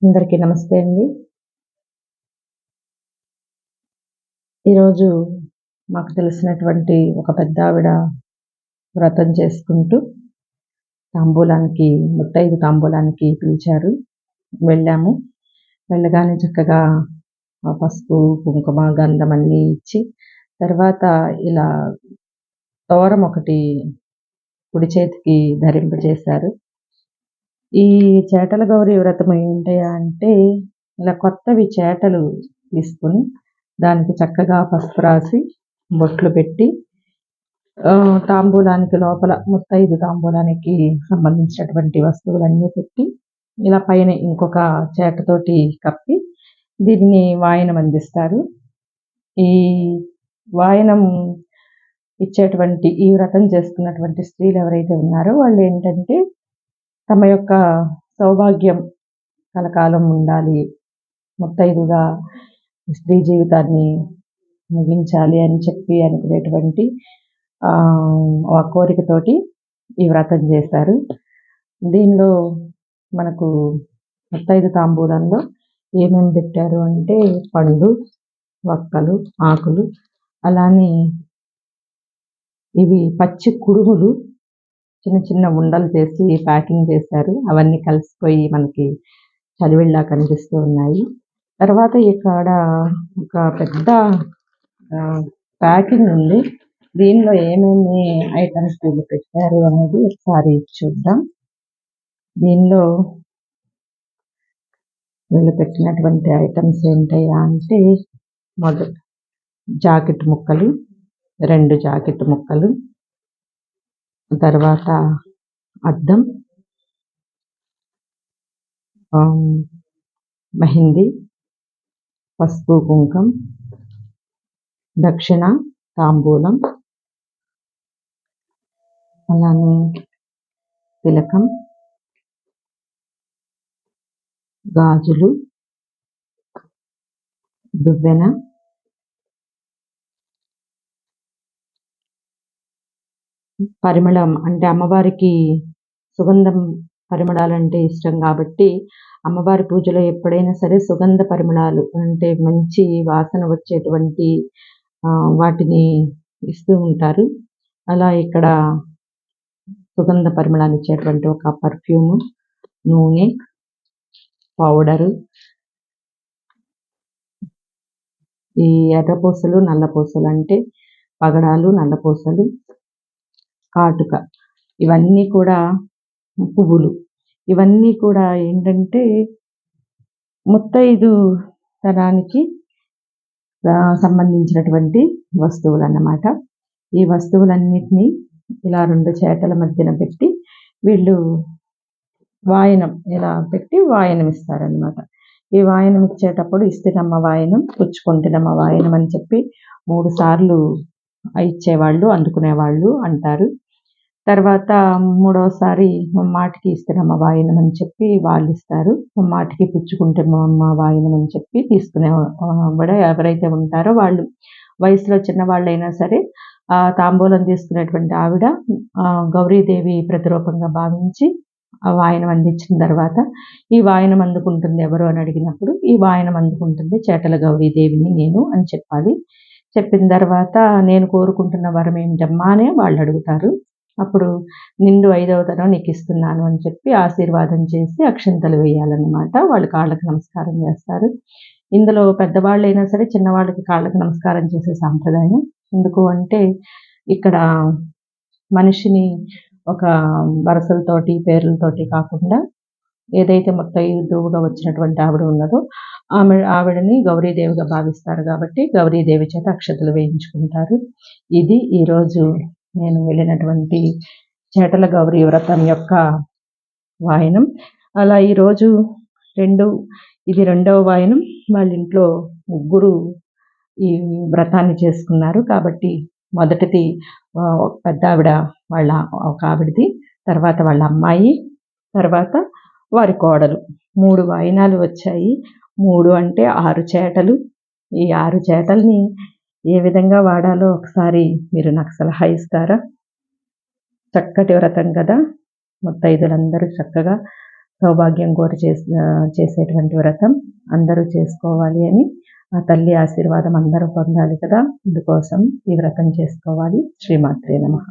అందరికీ నమస్తే అండి. ఈరోజు మాకు తెలిసినటువంటి ఒక పెద్దావిడ వ్రతం చేసుకుంటూ ముత్తైదు తాంబూలానికి పిలిచారు. వెళ్ళాము. వెళ్ళగానే చక్కగా పసుపు, కుంకుమ, గంధం అన్నీ ఇచ్చి, తర్వాత ఇలా తోరం ఒకటి కుడి చేతికి ధరింపజేశారు. ఈ చేటల గౌరి వ్రతం ఏంటయ్యా అంటే, ఇలా కొత్తవి చేటలు తీసుకొని దానికి చక్కగా పసుపు రాసి, బొట్లు పెట్టి తాంబూలానికి లోపల ముత్తైదు తాంబూలానికి సంబంధించినటువంటి వస్తువులన్నీ పెట్టి, ఇలా పైన ఇంకొక చేటతోటి కప్పి దీన్ని వాయనం అందిస్తారు. ఈ వాయనం ఇచ్చేటువంటి ఈ వ్రతం చేసుకున్నటువంటి స్త్రీలు ఎవరైతే ఉన్నారో వాళ్ళు ఏంటంటే, తమ యొక్క సౌభాగ్యం కలకాలం ఉండాలి, ముత్తైదుగా స్త్రీ జీవితాన్ని ముగించాలి అని చెప్పి అనుకునేటువంటి ఆ కోరికతోటి ఈ వ్రతం చేశారు. దీనిలో మనకు ముత్తైదు తాంబూలంలో ఏమేమి పెట్టారు అంటే, పండు, వక్కలు, ఆకులు, అలానే ఇవి పచ్చి కుడుములు చిన్న చిన్న ఉండలు చేసి ప్యాకింగ్ చేశారు. అవన్నీ కలిసిపోయి మనకి చలివిళ్ళలా కనిపిస్తూ ఉన్నాయి. తర్వాత ఇక్కడ ఒక పెద్ద ప్యాకింగ్ ఉంది. దీనిలో ఏమేమి ఐటమ్స్ వీళ్ళు పెట్టారు అనేది ఒకసారి చూద్దాం. దీనిలో వీళ్ళు పెట్టినటువంటి ఐటమ్స్ ఏంటయ్యా అంటే, జాకెట్ ముక్కలు, 2 జాకెట్ ముక్కలు, తర్వాత అద్దం, మెహందీ, పసుపు, కుంకం, దక్షిణ, తాంబూలం, అలానే తిలకం, గాజులు, దువ్వెన, పరిమళం అంటే అమ్మవారికి సుగంధం పరిమళాలంటే ఇష్టం కాబట్టి అమ్మవారి పూజలో ఎప్పుడైనా సరే సుగంధ పరిమళాలు అంటే మంచి వాసన వచ్చేటువంటి వాటిని ఇస్తూ ఉంటారు. అలా ఇక్కడ సుగంధ పరిమళాలు ఇచ్చేటువంటి ఒక పర్ఫ్యూము, నూనె, పౌడరు, ఈ ఎర్రపూసలు, నల్లపూసలు అంటే పగడాలు, నల్లపూసలు, కాటుక, ఇవన్నీ కూడా పువ్వులు, ఇవన్నీ కూడా ఏంటంటే ముత్తైదు తనానికి సంబంధించినటువంటి వస్తువులు అన్నమాట. ఈ వస్తువులన్నిటినీ ఇలా 2 చేటల మధ్యన పెట్టి వీళ్ళు వాయనం ఇలా పెట్టి వాయనం ఇస్తారనమాట. ఈ వాయనం ఇచ్చేటప్పుడు ఇస్తినమ్మ వాయనం, పుచ్చుకొంటినమ్మ వాయనం అని చెప్పి 3 సార్లు ఇచ్చేవాళ్ళు, అందుకునేవాళ్ళు అంటారు. తర్వాత మూడవసారి ముమ్మాటికి ఇస్తినమ్మ వాయనం అని చెప్పి వాళ్ళు ఇస్తారు. ముమ్మాటికి పుచ్చుకుంటినమ్మ వాయనం అని చెప్పి తీసుకునే ఎవరైతే ఉంటారో వాళ్ళు వయసులో చిన్నవాళ్ళైనా సరే ఆ తాంబూలం తీసుకునేటువంటి ఆవిడ గౌరీదేవి ప్రతిరూపంగా భావించి ఆ వాయనం అందించిన తర్వాత, ఈ వాయనం అందుకుంటుంది ఎవరు అని అడిగినప్పుడు, ఈ వాయనం అందుకుంటుంది చేటల గౌరీదేవిని నేను అని చెప్పాలి. చెప్పిన తర్వాత నేను కోరుకుంటున్న వరం ఏమిటమ్మా అని వాళ్ళు అడుగుతారు. అప్పుడు నిండు 5వ తరం నీకు ఇస్తున్నాను అని చెప్పి ఆశీర్వాదం చేసి అక్షింతలు వేయాలన్నమాట. వాళ్ళు కాళ్ళకి నమస్కారం చేస్తారు. ఇందులో పెద్దవాళ్ళైనా సరే చిన్నవాళ్ళకి కాళ్ళకి నమస్కారం చేసే సాంప్రదాయం. ఎందుకు అంటే ఇక్కడ మనిషిని ఒక వరసలతోటి, పేర్లతోటి కాకుండా ఏదైతే ముత్తైదువుగా వచ్చినటువంటి ఆవిడ ఉన్నదో ఆవిడని గౌరీదేవిగా భావిస్తారు కాబట్టి గౌరీదేవి చేత అక్షతలు వేయించుకుంటారు. ఇది ఈరోజు నేను వెళ్ళినటువంటి చేటల గౌరీ వ్రతం యొక్క వాయనం. అలా ఈరోజు ఇది 2వ వాయనం. వాళ్ళ ఇంట్లో ముగ్గురు ఈ వ్రతాన్ని చేసుకున్నారు కాబట్టి మొదటిది పెద్ద ఆవిడ వాళ్ళ ఒక ఆవిడది, తర్వాత వాళ్ళ అమ్మాయి, తర్వాత వారి కోడలు. 3 వాయినాలు వచ్చాయి. 3 అంటే 6 చేటలు. ఈ 6 చేటల్ని ఏ విధంగా వాడాలో ఒకసారి మీరు నాకు సలహా ఇస్తారా? చక్కటి వ్రతం కదా, ముత్తైదులందరూ చక్కగా సౌభాగ్యం కోరి చేసేటువంటి వ్రతం. అందరూ చేసుకోవాలి అని ఆ తల్లి ఆశీర్వాదం అందరూ పొందాలి కదా, అందుకోసం ఈ వ్రతం చేసుకోవాలి. శ్రీమాత్రే నమః.